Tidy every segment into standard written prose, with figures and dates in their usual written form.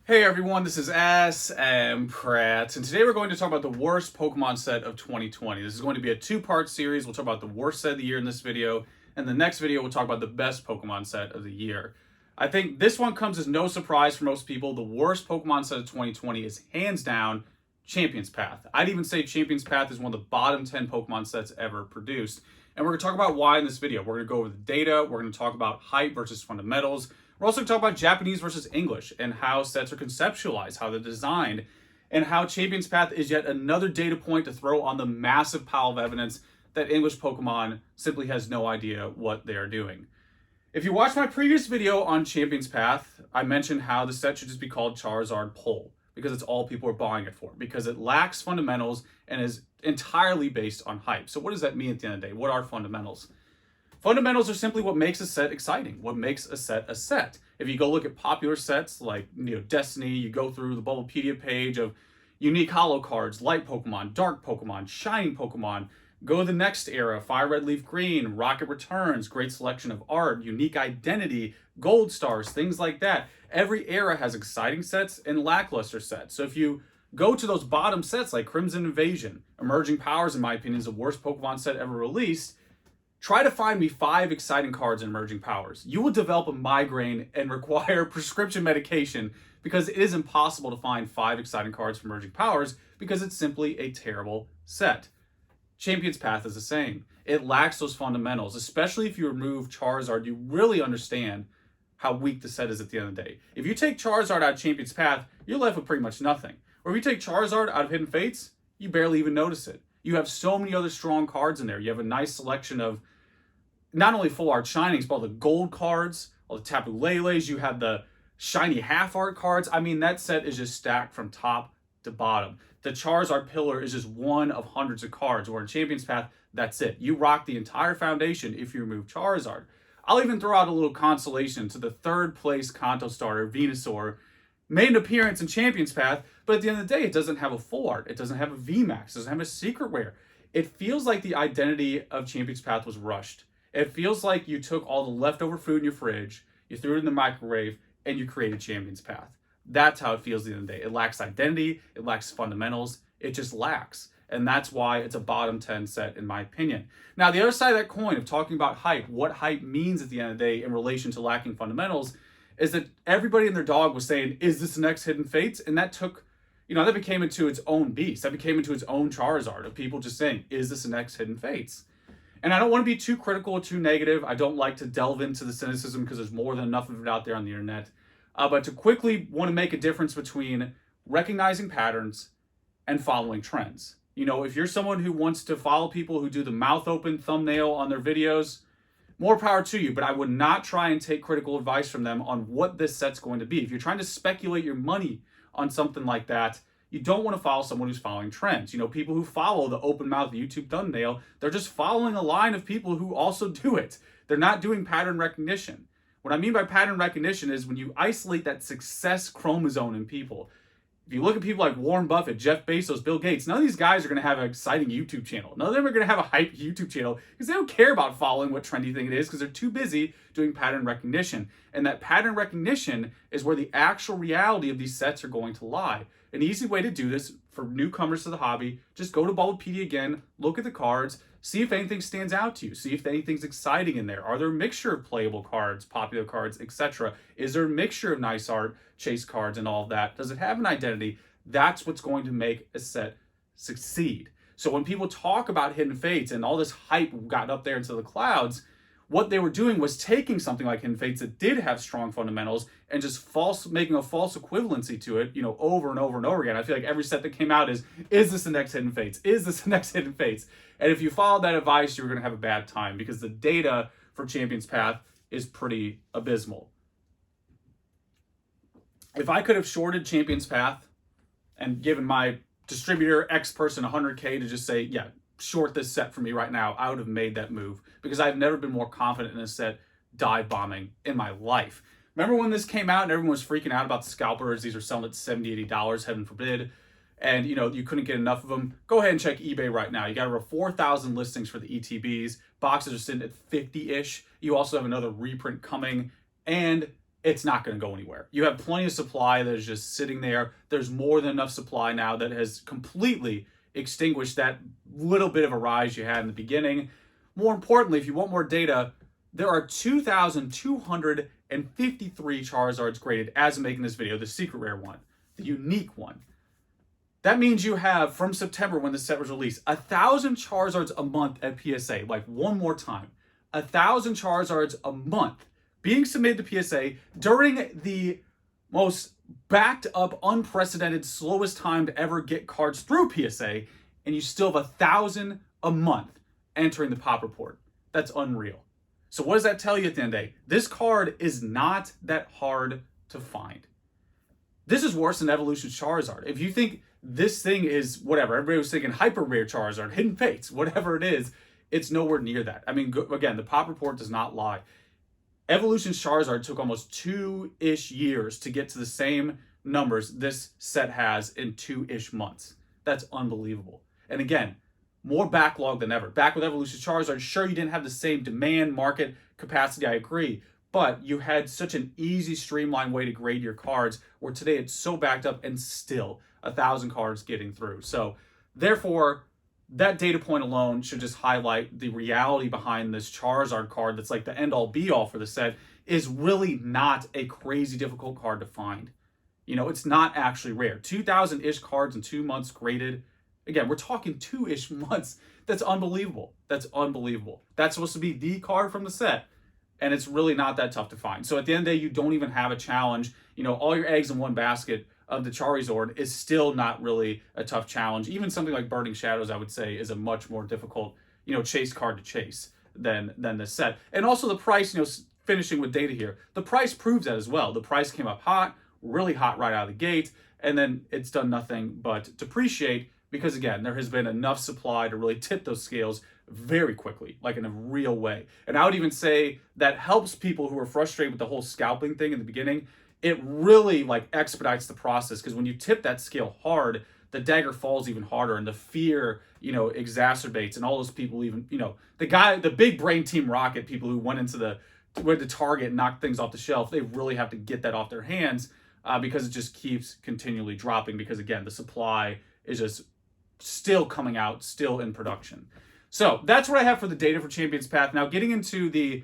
Hey everyone, this is smpratte, and today we're going to talk about the worst Pokemon set of 2020. This is going to be a two-part series. We'll talk about the worst set of the year in this video, and the next video we'll talk about the best Pokemon set of the year. I think this one comes as no surprise for most people. The worst Pokemon set of 2020 is hands down Champion's Path. I'd even say Champion's Path is one of the bottom 10 Pokemon sets ever produced. And we're going to talk about why in this video. We're going to go over the data, we're going to talk about hype versus fundamentals. We're also going to talk about Japanese versus English and how sets are conceptualized, how they're designed, and how Champion's Path is yet another data point to throw on the massive pile of evidence that English Pokemon simply has no idea what they are doing. If you watched my previous video on Champion's Path, I mentioned how the set should just be called Charizard Pull, because it's all people are buying it for, because it lacks fundamentals and is entirely based on hype. So what does that mean at the end of the day? What are fundamentals? Fundamentals are simply what makes a set exciting, what makes a set a set. If you go look at popular sets like Destiny, you go through the Bubblepedia page of unique holo cards, light Pokemon, dark Pokemon, shining Pokemon. Go to the next era, Fire Red Leaf Green, Rocket Returns, great selection of art, unique identity, gold stars, things like that. Every era has exciting sets and lackluster sets. So if you go to those bottom sets like Crimson Invasion, Emerging Powers, in my opinion, is the worst Pokemon set ever released. Try to find me 5 exciting cards in Emerging Powers. You will develop a migraine and require prescription medication because it is impossible to find 5 exciting cards from Emerging Powers because it's simply a terrible set. Champion's Path is the same. It lacks those fundamentals, especially if you remove Charizard. You really understand how weak the set is at the end of the day. If you take Charizard out of Champion's Path, you're left with pretty much nothing. Or if you take Charizard out of Hidden Fates, you barely even notice it. You have so many other strong cards in there. You have a nice selection of not only full art shinings, but all the gold cards, all the Tapu Leles, you have the shiny half art cards. I mean, that set is just stacked from top to bottom. The Charizard pillar is just one of hundreds of cards, where in Champion's Path, that's it. You rock the entire foundation if you remove Charizard. I'll even throw out a little consolation to the third place Kanto starter, Venusaur. Made an appearance in Champion's Path, but at the end of the day, it doesn't have a full art. It doesn't have a VMAX. It doesn't have a secret rare. It feels like the identity of Champion's Path was rushed. It feels like you took all the leftover food in your fridge, you threw it in the microwave, and you created Champion's Path. That's how it feels at the end of the day. It lacks identity, it lacks fundamentals, it just lacks. And that's why it's a bottom 10 set in my opinion. Now, the other side of that coin of talking about hype, what hype means at the end of the day in relation to lacking fundamentals, is that everybody and their dog was saying, is this the next Hidden Fates? And that took, that became into its own beast. That became into its own Charizard of people just saying, is this the next Hidden Fates? And I don't want to be too critical or too negative. I don't like to delve into the cynicism because there's more than enough of it out there on the internet. But to quickly want to make a difference between recognizing patterns and following trends. If you're someone who wants to follow people who do the mouth open thumbnail on their videos, more power to you, but I would not try and take critical advice from them on what this set's going to be. If you're trying to speculate your money on something like that, you don't want to follow someone who's following trends. People who follow the open mouth YouTube thumbnail, they're just following a line of people who also do it. They're not doing pattern recognition. What I mean by pattern recognition is when you isolate that success chromosome in people. If you look at people like Warren Buffett, Jeff Bezos, Bill Gates, none of these guys are going to have an exciting YouTube channel. None of them are going to have a hype YouTube channel because they don't care about following what trendy thing it is because they're too busy doing pattern recognition. And that pattern recognition is where the actual reality of these sets are going to lie. An easy way to do this for newcomers to the hobby, just go to Bubblepedia again, look at the cards, see if anything stands out to you, see if anything's exciting in there. Are there a mixture of playable cards, popular cards, etc.? Is there a mixture of nice art, chase cards, and all of that? Does it have an identity? That's what's going to make a set succeed. So when people talk about Hidden Fates and all this hype got up there into the clouds, what they were doing was taking something like Hidden Fates that did have strong fundamentals and just making a false equivalency to it, over and over and over again. I feel like every set that came out is this the next Hidden Fates? Is this the next Hidden Fates? And if you follow that advice, you're going to have a bad time because the data for Champion's Path is pretty abysmal. If I could have shorted Champion's Path and given my distributor X person 100K to just say, yeah, short this set for me right now, I would have made that move because I've never been more confident in a set dive bombing in my life. Remember when this came out and everyone was freaking out about the scalpers? These are selling at $70, $80, heaven forbid. And you couldn't get enough of them. Go ahead and check eBay right now. You got over 4,000 listings for the ETBs. Boxes are sitting at 50-ish. You also have another reprint coming. And it's not going to go anywhere. You have plenty of supply that is just sitting there. There's more than enough supply now that has completely extinguished that little bit of a rise you had in the beginning. More importantly, if you want more data, there are 2,253 Charizards graded as I'm making this video, the secret rare one, the unique one. That means you have, from September when the set was released, 1,000 Charizards a month at PSA. Like, one more time. 1,000 Charizards a month being submitted to PSA during the most backed up, unprecedented, slowest time to ever get cards through PSA, and you still have 1,000 a month entering the pop report. That's unreal. So what does that tell you at the end of the day? This card is not that hard to find. This is worse than Evolution Charizard. If you think this thing is whatever, everybody was thinking hyper rare Charizard, Hidden Fates, whatever it is, it's nowhere near that. I mean, again, the pop report does not lie. Evolution Charizard took almost 2-ish years to get to the same numbers this set has in 2-ish months. That's unbelievable. And again, more backlog than ever. Back with Evolution Charizard, sure, you didn't have the same demand, market, capacity, I agree, but you had such an easy, streamlined way to grade your cards, where today it's so backed up and still 1,000 cards getting through. So therefore, that data point alone should just highlight the reality behind this Charizard card that's like the end-all be-all for the set is really not a crazy difficult card to find. You know, it's not actually rare. 2,000-ish cards in 2 months graded. Again, we're talking 2-ish months. That's unbelievable. That's unbelievable. That's supposed to be the card from the set, and it's really not that tough to find. So at the end of the day, you don't even have a challenge. You know, all your eggs in one basket of the Charizard is still not really a tough challenge. Even something like Burning Shadows, I would say, is a much more difficult, you know, chase card to chase than this set. And also the price, you know, finishing with data here, the price proves that as well. The price came up hot, really hot right out of the gate, and then it's done nothing but depreciate because, again, there has been enough supply to really tip those scales very quickly, like in a real way. And I would even say that helps people who are frustrated with the whole scalping thing in the beginning. It really like expedites the process, because when you tip that scale hard, the dagger falls even harder, and the fear, you know, exacerbates, and all those people, even, you know, the big brain Team Rocket people who went to Target and knocked things off the shelf, they really have to get that off their hands because it just keeps continually dropping, because again, the supply is just still coming out, still in production. So that's what I have for the data for Champions Path. Now getting into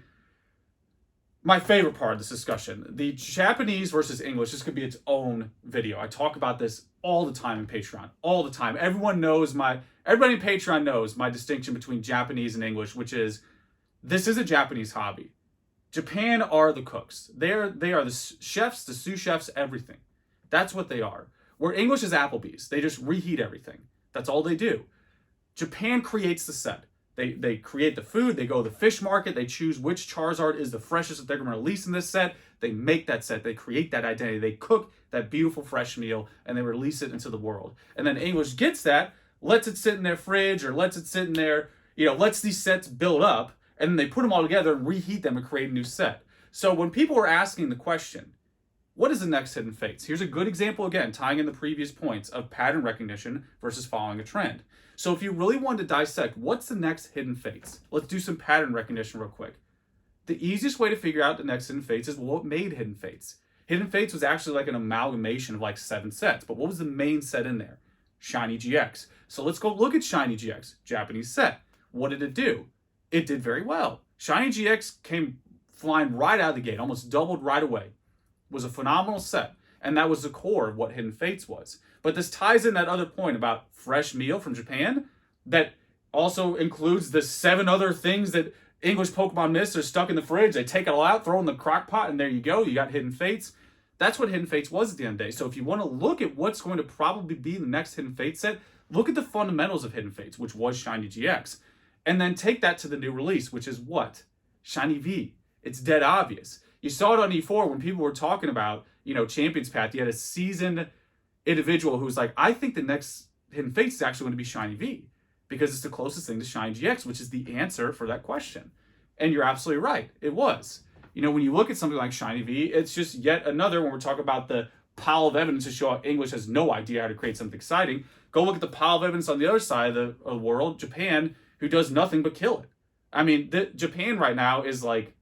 my favorite part of this discussion, the Japanese versus English. This could be its own video. I talk about this all the time in Patreon, all the time. Everybody in Patreon knows my distinction between Japanese and English, which is, this is a Japanese hobby. Japan are the cooks. They are the chefs, the sous chefs, everything. That's what they are. Where English is Applebee's. They just reheat everything. That's all they do. Japan creates the set. They create the food, they go to the fish market, they choose which Charizard is the freshest that they're going to release in this set, they make that set, they create that identity, they cook that beautiful fresh meal, and they release it into the world. And then English gets that, lets it sit in their fridge, or lets it sit in their, you know, lets these sets build up, and then they put them all together and reheat them and create a new set. So when people are asking the question, what is the next Hidden Fates? Here's a good example, again, tying in the previous points of pattern recognition versus following a trend. So if you really wanted to dissect what's the next Hidden Fates, let's do some pattern recognition real quick. The easiest way to figure out the next Hidden Fates is what made Hidden Fates. Hidden Fates was actually like an amalgamation of like 7 sets, but what was the main set in there? Shiny GX. So let's go look at Shiny GX, Japanese set. What did it do? It did very well. Shiny GX came flying right out of the gate, almost doubled right away. It was a phenomenal set, and that was the core of what Hidden Fates was. But this ties in that other point about fresh meal from Japan that also includes the 7 other things that English Pokemon miss. They're stuck in the fridge. They take it all out, throw it in the crock pot, and there you go. You got Hidden Fates. That's what Hidden Fates was at the end of the day. So if you want to look at what's going to probably be the next Hidden Fates set, look at the fundamentals of Hidden Fates, which was Shiny GX. And then take that to the new release, which is what? Shiny V. It's dead obvious. You saw it on E4 when people were talking about, you know, Champions Path. You had a seasoned individual who was like, I think the next Hidden Fates is actually going to be Shiny V, because it's the closest thing to Shiny GX, which is the answer for that question. And you're absolutely right. It was. You know, when you look at something like Shiny V, it's just yet another, when we're talking about the pile of evidence to show how English has no idea how to create something exciting, go look at the pile of evidence on the other side of the world, Japan, who does nothing but kill it. I mean, Japan right now is like,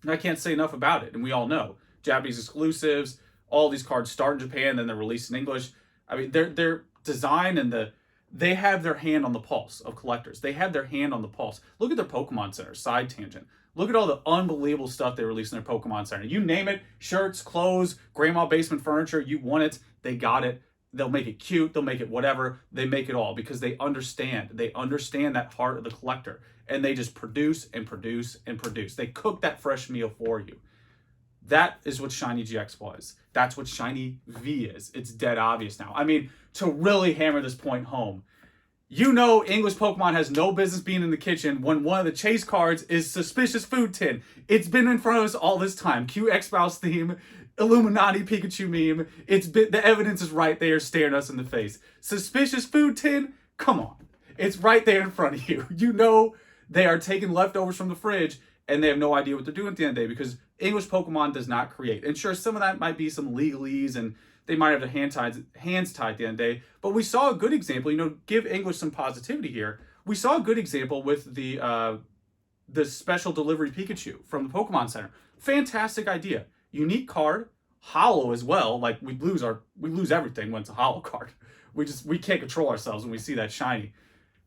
I can't say enough about it, and we all know. Japanese exclusives. All these cards start in Japan, then they're released in English. I mean, their design and they have their hand on the pulse of collectors. They have their hand on the pulse. Look at their Pokemon Center, side tangent. Look at all the unbelievable stuff they released in their Pokemon Center. You name it, shirts, clothes, grandma basement furniture, you want it, they got it. They'll make it cute, they'll make it whatever, they make it all because they understand. They understand that heart of the collector. And they just produce and produce and produce. They cook that fresh meal for you. That is what Shiny GX was. That's what Shiny V is. It's dead obvious now. I mean, to really hammer this point home, you know English Pokemon has no business being in the kitchen when one of the chase cards is Suspicious Food Tin. It's been in front of us all this time. Q X-Mouse theme, Illuminati Pikachu meme. The evidence is right there staring us in the face. Suspicious Food Tin? Come on. It's right there in front of you. You know they are taking leftovers from the fridge and they have no idea what they're doing at the end of the day because English Pokemon does not create. And sure, some of that might be some legalese and they might have their hands tied at the end of the day. But we saw a good example, give English some positivity here. We saw a good example with the special delivery Pikachu from the Pokemon Center. Fantastic idea. Unique card, hollow as well. Like we lose everything when it's a hollow card. We can't control ourselves when we see that shiny.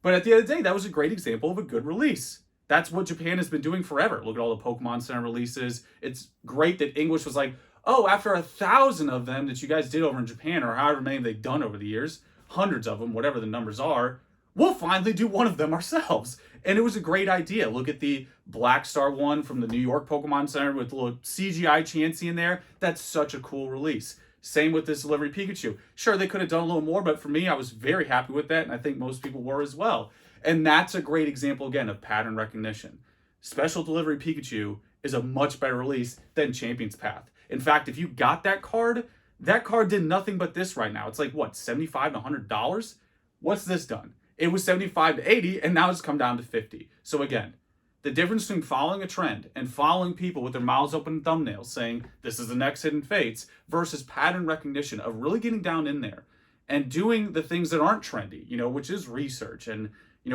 But at the end of the day, that was a great example of a good release. That's what Japan has been doing forever. Look at all the Pokemon Center releases. It's great that English was like, oh, after 1,000 of them that you guys did over in Japan, or however many they've done over the years, hundreds of them, whatever the numbers are, we'll finally do one of them ourselves. And it was a great idea. Look at the Black Star one from the New York Pokemon Center with a little CGI Chansey in there. That's such a cool release. Same with this delivery Pikachu. Sure, they could have done a little more, but for me, I was very happy with that, and I think most people were as well. And that's a great example, again, of pattern recognition. Special Delivery Pikachu is a much better release than Champion's Path. In fact, if you got that card did nothing but this right now. It's like, what, $75 to $100? What's this done? It was $75 to $80, and now it's come down to $50. So again, the difference between following a trend and following people with their mouths open and thumbnails saying, this is the next Hidden Fates, versus pattern recognition of really getting down in there and doing the things that aren't trendy, which is research and,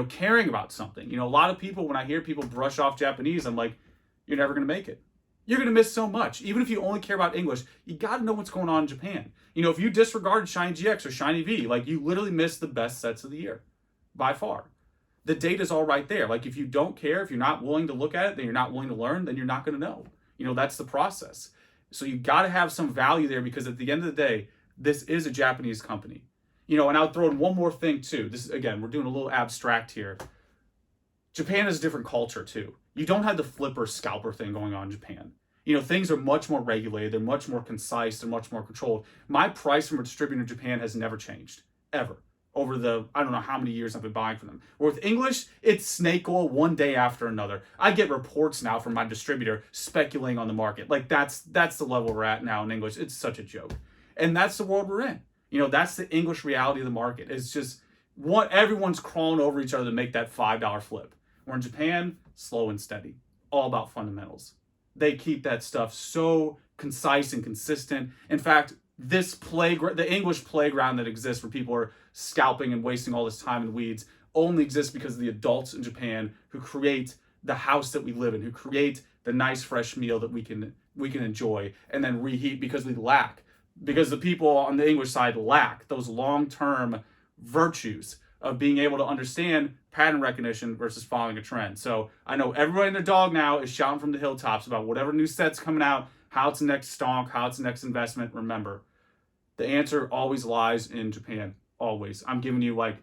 caring about something. A lot of people, when I hear people brush off Japanese, I'm like, you're never going to make it. You're going to miss so much. Even if you only care about English, you got to know what's going on in Japan. If you disregarded Shiny GX or Shiny V, you literally missed the best sets of the year by far. The data's all right there. If you don't care, if you're not willing to look at it, then you're not willing to learn, then you're not going to know. That's the process. So you got to have some value there because at the end of the day, this is a Japanese company. And I'll throw in one more thing too. This is, again, we're doing a little abstract here. Japan is a different culture too. You don't have the flipper scalper thing going on in Japan. Things are much more regulated. They're much more concise. They're much more controlled. My price from a distributor in Japan has never changed, ever. Over the, I don't know how many years I've been buying from them. Or with English, it's snake oil one day after another. I get reports now from my distributor speculating on the market. That's the level we're at now in English. It's such a joke. And that's the world we're in. That's the English reality of the market. It's just everyone's crawling over each other to make that $5 flip. Where in Japan, slow and steady. All about fundamentals. They keep that stuff so concise and consistent. In fact, the English playground that exists where people are scalping and wasting all this time in weeds only exists because of the adults in Japan who create the house that we live in, who create the nice fresh meal that we can enjoy and then reheat because the people on the English side lack those long-term virtues of being able to understand pattern recognition versus following a trend. So I know everybody and their dog now is shouting from the hilltops about whatever new set's coming out, how it's the next stonk, how it's the next investment. Remember, the answer always lies in Japan. Always. I'm giving you $1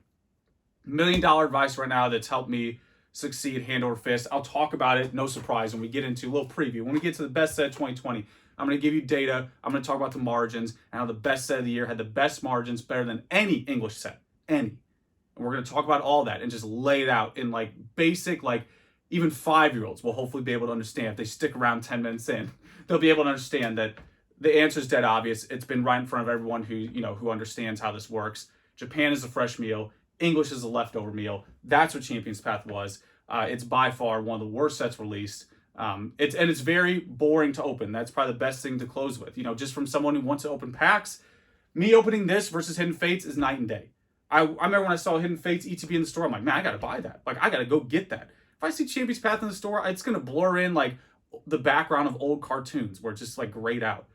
million advice right now that's helped me succeed hand over fist. I'll talk about it, no surprise, when we get into a little preview. When we get to the best set of 2020, I'm going to give you data. I'm going to talk about the margins and how the best set of the year had the best margins, better than any English set. Any. And we're going to talk about all that and just lay it out in basic, even 5-year-olds will hopefully be able to understand. If they stick around 10 minutes in, they'll be able to understand that the answer is dead obvious. It's been right in front of everyone who understands how this works. Japan is a fresh meal. English is a leftover meal. That's what Champion's Path was. It's by far one of the worst sets released. It's very boring to open. That's probably the best thing to close with. Just from someone who wants to open packs, me opening this versus Hidden Fates is night and day. I remember when I saw Hidden Fates ETB in the store, I'm like, man, I got to buy that. I got to go get that. If I see Champion's Path in the store, it's going to blur in the background of old cartoons where it's just like grayed out.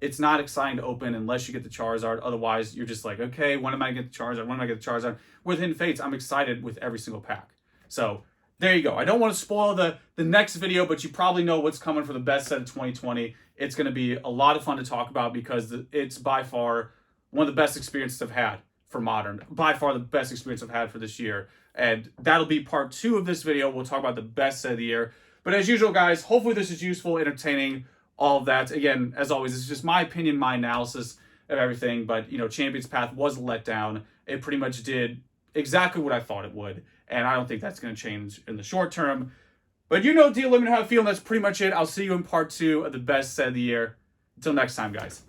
It's not exciting to open unless you get the Charizard. Otherwise, you're just like, okay, when am I going to get the Charizard? When am I going to get the Charizard? With Hidden Fates, I'm excited with every single pack. So there you go. I don't want to spoil the next video, but you probably know what's coming for the best set of 2020. It's going to be a lot of fun to talk about because it's by far one of the best experiences I've had for Modern. By far the best experience I've had for this year. And that'll be part 2 of this video. We'll talk about the best set of the year. But as usual, guys, hopefully this is useful, entertaining, all of that. Again, as always, it's just my opinion, my analysis of everything. But, Champions Path was a letdown. It pretty much did exactly what I thought it would. And I don't think that's going to change in the short term. But deal, let me know how I feel. And that's pretty much it. I'll see you in part 2 of the best set of the year. Until next time, guys.